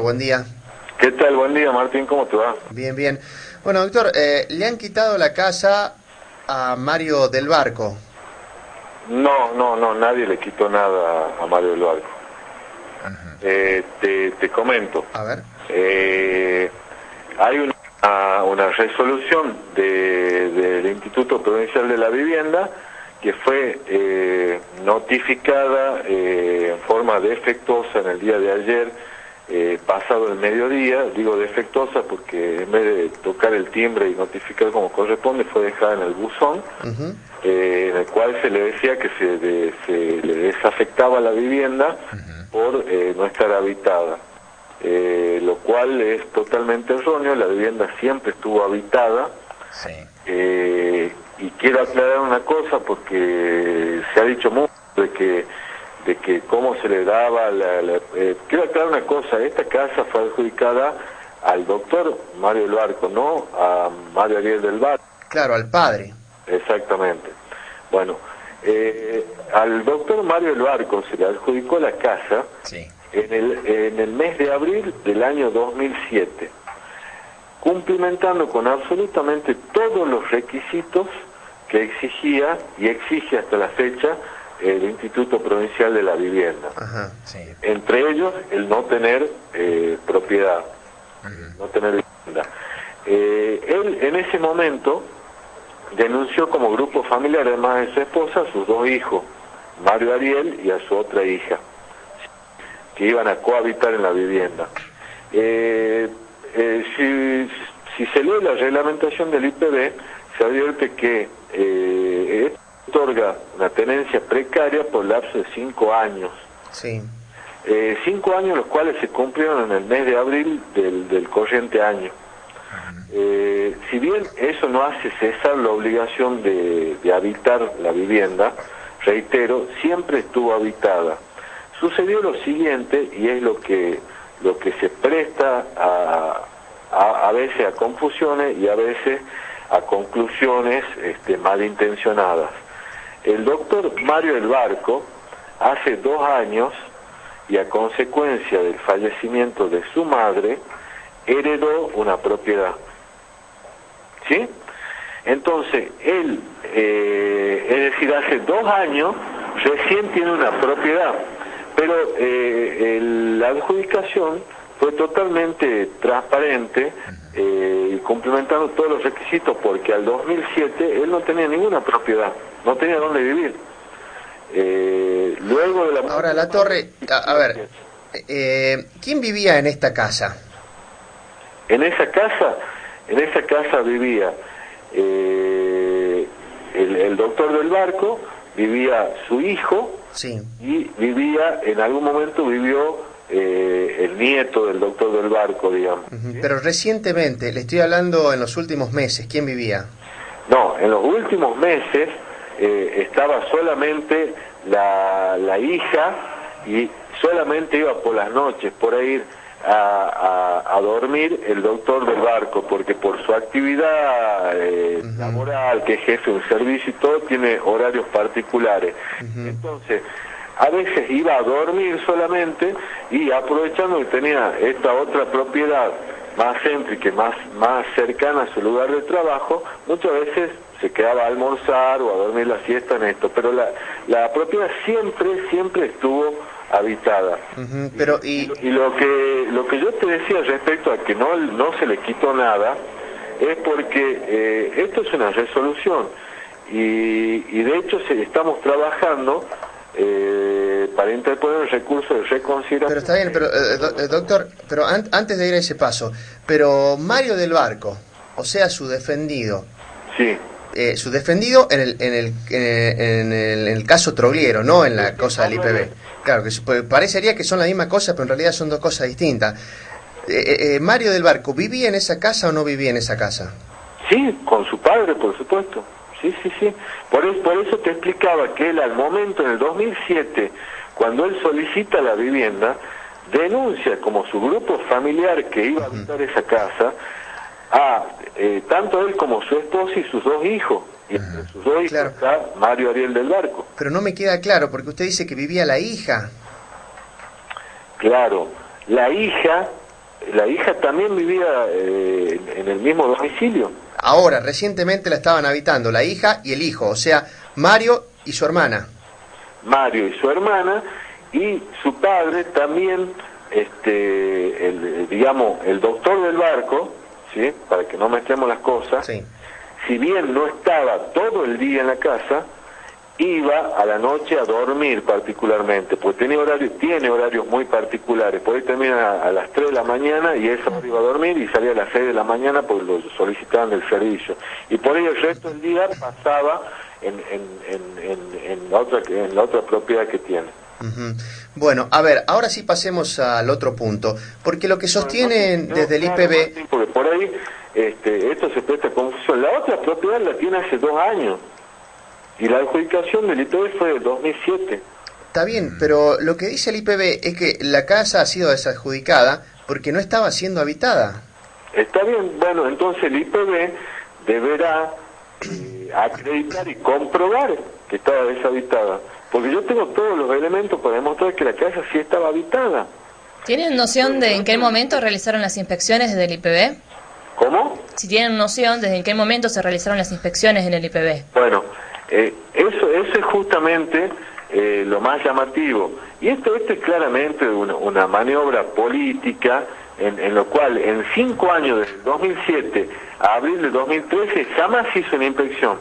Buen día. ¿Qué tal? Buen día, Martín. ¿Cómo te va? Bien, bien. Bueno, doctor, le han quitado la casa a Mario del Barco. No, nadie le quitó nada a Mario del Barco. Te comento. A ver. Hay una resolución del Instituto Provincial de la Vivienda que fue notificada en forma defectuosa en el día de ayer, pasado el mediodía. Digo defectuosa porque en vez de tocar el timbre y notificar como corresponde, fue dejada en el buzón, en el cual se le decía que se le desafectaba la vivienda por no estar habitada, lo cual es totalmente erróneo. La vivienda siempre estuvo habitada. Sí. Y quiero aclarar una cosa, porque se ha dicho mucho de que cómo se le daba quiero aclarar una cosa: esta casa fue adjudicada al doctor Mario del Barco, no a Mario Ariel del Barco. Claro, al padre. Exactamente. Bueno, al doctor Mario del Barco se le adjudicó la casa, Sí. en el mes de abril del año 2007, cumplimentando con absolutamente todos los requisitos que exigía y exige hasta la fecha el Instituto Provincial de la Vivienda. Ajá, sí. Entre ellos, el no tener propiedad, no tener vivienda. Él en ese momento denunció como grupo familiar, además de su esposa, a sus dos hijos, Mario Ariel y a su otra hija, que iban a cohabitar en la vivienda. Si se lee la reglamentación del IPB, se advierte que otorga una tenencia precaria por lapso de 5 años. Sí. 5 años los cuales se cumplieron en el mes de abril del corriente año. Si bien eso no hace cesar la obligación de habitar la vivienda, reitero, siempre estuvo habitada. Sucedió lo siguiente, y es lo que se presta a veces a confusiones y a veces a conclusiones malintencionadas. El doctor Mario del Barco, hace 2 años, y a consecuencia del fallecimiento de su madre, heredó una propiedad. ¿Sí? Entonces, él, es decir, hace 2 años, recién tiene una propiedad, pero la adjudicación fue totalmente transparente, y cumplimentando todos los requisitos, porque al 2007 él no tenía ninguna propiedad, no tenía dónde vivir. Luego de la... Ahora, la torre, a ver, ¿quién vivía en esta casa? En esa casa vivía el doctor del Barco, vivía su hijo. Sí. Y en algún momento vivió el nieto del doctor del Barco, digamos. ¿Sí? Pero recientemente, le estoy hablando en los últimos meses, ¿quién vivía? No, en los últimos meses estaba solamente la hija, y solamente iba por las noches por ahí a dormir el doctor del Barco, porque por su actividad laboral, que es jefe de un servicio y todo, tiene horarios particulares. Entonces, a veces iba a dormir solamente, y aprovechando que tenía esta otra propiedad más céntrica, más cercana a su lugar de trabajo, muchas veces se quedaba a almorzar o a dormir la siesta en esto, pero la propiedad siempre estuvo habitada. Pero y lo que yo te decía respecto a que no se le quitó nada, es porque esto es una resolución, y de hecho estamos trabajando para interponer un recurso de reconsideración. Pero está bien, pero doctor, pero antes de ir a ese paso, pero Mario del Barco, o sea, su defendido. Sí. Su defendido en el caso Trogliero, no en la cosa del IPB. Claro, que parecería que son la misma cosa, pero en realidad son dos cosas distintas. ¿Mario del Barco vivía en esa casa o no vivía en esa casa? Sí, con su padre, por supuesto. Sí. Por eso te explicaba que él, al momento, en el 2007, cuando él solicita la vivienda, denuncia como su grupo familiar que iba a habitar esa casa a tanto él como su esposa y sus 2 hijos. Y entre sus 2 hijos, claro, está Mario Ariel del Barco. Pero no me queda claro, porque usted dice que vivía la hija. Claro, la hija La hija también vivía en el mismo domicilio. Ahora, recientemente la estaban habitando la hija y el hijo, o sea, Mario y su hermana. Mario y su hermana, y su padre también, digamos, el doctor del barco, ¿sí? Para que no mezclemos las cosas, Sí. si bien no estaba todo el día en la casa, iba a la noche a dormir particularmente, porque tiene horarios muy particulares, por ahí termina a las 3 de la mañana y esa hora iba a dormir y salía a las 6 de la mañana porque lo solicitaban del servicio. Y por ahí el resto del día pasaba en la otra propiedad que tiene. Ujú. Bueno, a ver, ahora sí pasemos al otro punto, porque lo que sostienen desde el Claro, IPB... Martín, porque por ahí esto se presta confusión. La otra propiedad la tiene hace 2 años y la adjudicación del IPB fue del 2007. Está bien, pero lo que dice el IPB es que la casa ha sido desadjudicada porque no estaba siendo habitada. Está bien, bueno, entonces el IPB deberá acreditar y comprobar que estaba deshabitada, porque yo tengo todos los elementos para demostrar que la casa sí estaba habitada. ¿Tienen noción de en qué momento realizaron las inspecciones desde el IPB? ¿Cómo? Si tienen noción de en qué momento se realizaron las inspecciones en el IPB. Bueno, eso es justamente lo más llamativo. Y esto es claramente una maniobra política en lo cual en 5 años, desde el 2007 a abril de 2013, jamás se hizo una inspección.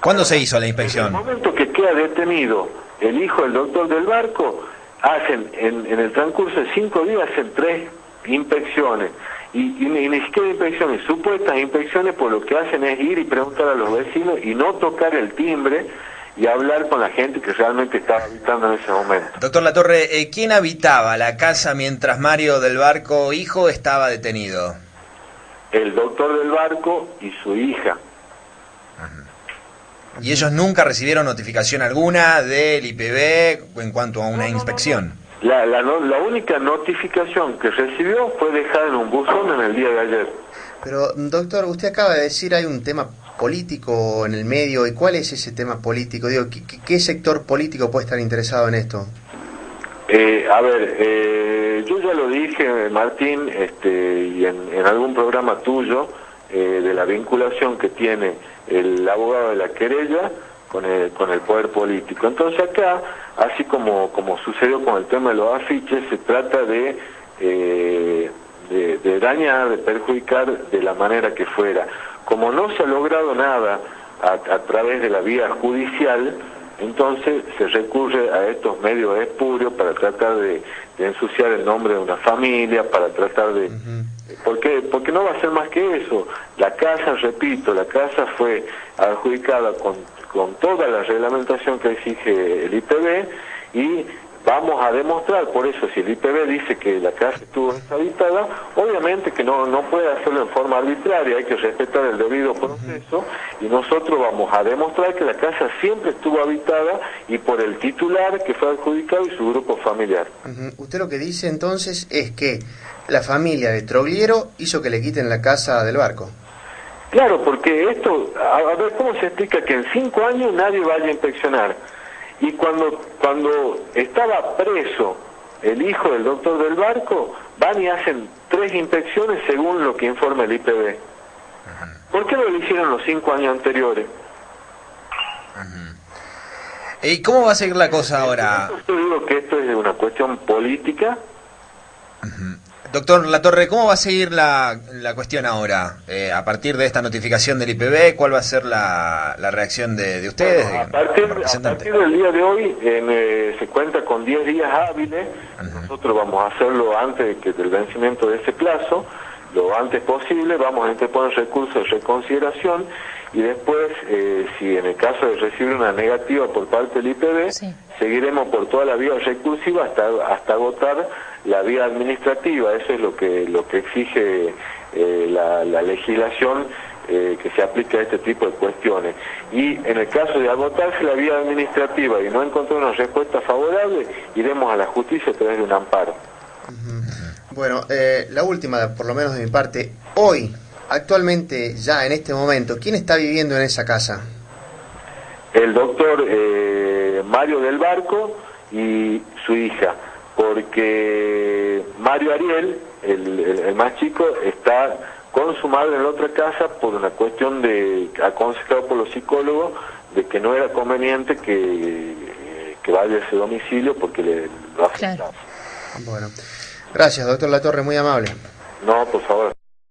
¿Cuándo se hizo la inspección? En el momento que queda detenido el hijo del doctor del barco, hacen en el transcurso de 5 días hacen 3 inspecciones. Y ni siquiera inspecciones, supuestas inspecciones, por lo que hacen es ir y preguntar a los vecinos y no tocar el timbre y hablar con la gente que realmente estaba habitando en ese momento. Doctor Latorre, ¿quién habitaba la casa mientras Mario del Barco, hijo, estaba detenido? El doctor del barco y su hija. ¿Y ellos nunca recibieron notificación alguna del IPB en cuanto a una inspección? La única notificación que recibió fue dejada en un buzón en el día de ayer. Pero, doctor, usted acaba de decir hay un tema político en el medio. ¿Y cuál es ese tema político? Digo, ¿qué sector político puede estar interesado en esto? Yo ya lo dije, Martín, y en algún programa tuyo, de la vinculación que tiene el abogado de la querella con el poder político. Entonces acá, así como sucedió con el tema de los afiches, se trata de dañar, de perjudicar de la manera que fuera. Como no se ha logrado nada a través de la vía judicial, entonces se recurre a estos medios espurios para tratar de ensuciar el nombre de una familia, para tratar de... Porque no va a ser más que eso. La casa, repito, la casa fue adjudicada con toda la reglamentación que exige el IPB y vamos a demostrar, por eso si el IPB dice que la casa estuvo deshabitada, obviamente que no puede hacerlo en forma arbitraria, hay que respetar el debido proceso y nosotros vamos a demostrar que la casa siempre estuvo habitada y por el titular que fue adjudicado y su grupo familiar. Usted lo que dice entonces es que la familia de Trogliero hizo que le quiten la casa del barco. Claro, porque esto, a ver cómo se explica que en 5 años nadie vaya a inspeccionar. Y cuando estaba preso el hijo del doctor del barco, van y hacen 3 inspecciones según lo que informa el IPB. ¿Por qué no lo hicieron los 5 años anteriores? ¿Y cómo va a seguir la cosa ahora? Yo digo que esto es una cuestión política. Doctor Latorre, ¿cómo va a seguir la cuestión ahora? A partir de esta notificación del IPB, ¿cuál va a ser la reacción de ustedes? Bueno, a partir del día de hoy se cuenta con 10 días hábiles. Nosotros vamos a hacerlo antes del vencimiento de ese plazo, lo antes posible. Vamos a interponer recursos de reconsideración y después, si en el caso de recibir una negativa por parte del IPB, sí, seguiremos por toda la vía recursiva hasta agotar la vía administrativa. Eso es lo que exige la legislación que se aplica a este tipo de cuestiones. Y en el caso de agotarse la vía administrativa y no encontrar una respuesta favorable, iremos a la justicia a través de un amparo. Bueno, la última, por lo menos de mi parte, hoy, actualmente, ya en este momento, ¿quién está viviendo en esa casa? El doctor Mario del Barco y su hija, porque Mario Ariel el más chico está con su madre en la otra casa por una cuestión de, aconsejado por los psicólogos, de que no era conveniente que vaya a ese domicilio porque lo afectaba. Claro. Bueno, gracias, doctor Latorre, muy amable. No, por favor.